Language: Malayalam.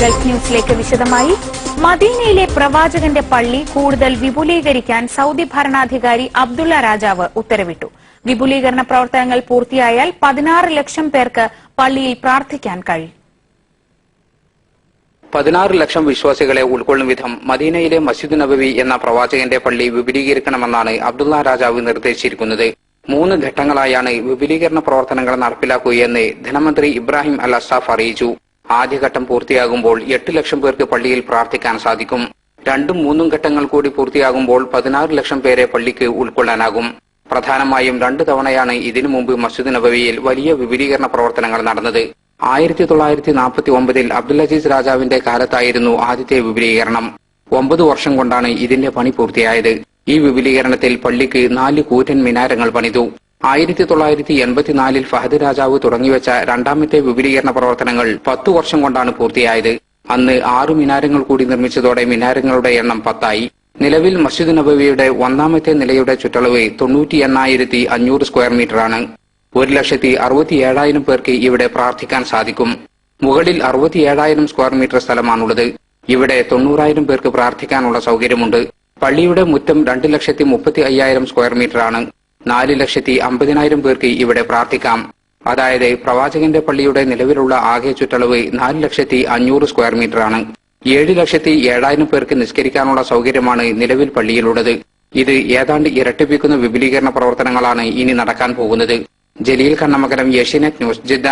ഗൾഫ് ന്യൂസിലേക്ക് വിശദമായി. മദീനയിലെ പ്രവാചകന്റെ പള്ളി കൂടുതൽ വിപുലീകരിക്കാൻ സൌദി ഭരണാധികാരി അബ്ദുള്ള രാജാവ് ഉത്തരവിട്ടു. വിപുലീകരണ പ്രവർത്തനങ്ങൾ പൂർത്തിയായാൽ 16 ലക്ഷം പേർക്ക് പള്ളിയിൽ പ്രാർത്ഥിക്കാൻ കഴിയും. 16 ലക്ഷം വിശ്വാസികളെ ഉൾക്കൊള്ളും വിധം മദീനയിലെ മസ്ജിദ് നബവി എന്ന പ്രവാചകന്റെ പള്ളി വിപുലീകരിക്കണമെന്നാണ് അബ്ദുള്ള രാജാവ് നിർദ്ദേശിച്ചിരിക്കുന്നത്. 3 ഘട്ടങ്ങളായാണ് വിപുലീകരണ പ്രവർത്തനങ്ങൾ നടപ്പിലാക്കുകയെന്ന് ധനമന്ത്രി ഇബ്രാഹിം അൽ അസ്സാഫ് അറിയിച്ചു. ആദ്യഘട്ടം പൂർത്തിയാകുമ്പോൾ 8 ലക്ഷം പേർക്ക് പള്ളിയിൽ പ്രാർത്ഥിക്കാൻ സാധിക്കും. 2ഉം 3ഉം ഘട്ടങ്ങൾ കൂടി പൂർത്തിയാകുമ്പോൾ 16 ലക്ഷം പേരെ പള്ളിക്ക് ഉൾക്കൊള്ളാനാകും. പ്രധാനമായും 2 തവണയാണ് ഇതിനു മുമ്പ് മസ്ജിദ് നബവിയിൽ വലിയ വിപുലീകരണ പ്രവർത്തനങ്ങൾ നടന്നത്. 1949-ൽ അബ്ദുൽ അസീസ് രാജാവിന്റെ കാലത്തായിരുന്നു ആദ്യത്തെ വിപുലീകരണം. 9 വർഷം കൊണ്ടാണ് ഇതിന്റെ പണി പൂർത്തിയായത്. ഈ വിപുലീകരണത്തിൽ പള്ളിക്ക് 4 കൂറ്റൻ മിനാരങ്ങൾ പണിതു. 1984-ൽ ഫഹദ് രാജാവ് തുടങ്ങിവെച്ച രണ്ടാമത്തെ വിപുലീകരണ പ്രവർത്തനങ്ങൾ 10 വർഷം കൊണ്ടാണ് പൂർത്തിയായത്. അന്ന് 6 മിനാരങ്ങൾ കൂടി നിർമ്മിച്ചതോടെ മിനാരങ്ങളുടെ എണ്ണം 10ആയി. നിലവിൽ മസ്ജിദ് നബവിയുടെ 1ാമത്തെ നിലയുടെ ചുറ്റളവ് 98,500 സ്ക്വയർ മീറ്ററാണ്. 1,67,000 പേർക്ക് ഇവിടെ പ്രാർത്ഥിക്കാൻ സാധിക്കും. മുകളിൽ 67,000 സ്ക്വയർ മീറ്റർ സ്ഥലമാണുള്ളത്. ഇവിടെ 90,000 പേർക്ക് പ്രാർത്ഥിക്കാനുള്ള സൗകര്യമുണ്ട്. പള്ളിയുടെ മുറ്റം 2,35,000 സ്ക്വയർ മീറ്ററാണ്. 4,50,000 പേർക്ക് ഇവിടെ പ്രാർത്ഥിക്കാം. അതായത് പ്രവാചകന്റെ പള്ളിയുടെ നിലവിലുള്ള ആകെ ചുറ്റളവ് 4,500,000 സ്ക്വയർ മീറ്ററാണ്. 7,07,000 പേർക്ക് നിസ്കരിക്കാനുള്ള സൗകര്യമാണ് നിലവിൽ പള്ളിയിലുള്ളത്. ഇത് ഏതാണ്ട് ഇരട്ടിപ്പിക്കുന്ന വിപുലീകരണ പ്രവർത്തനങ്ങളാണ് ഇനി നടക്കാൻ പോകുന്നത്. Jaleel Kannamakaram, Asianet News, Jeddah.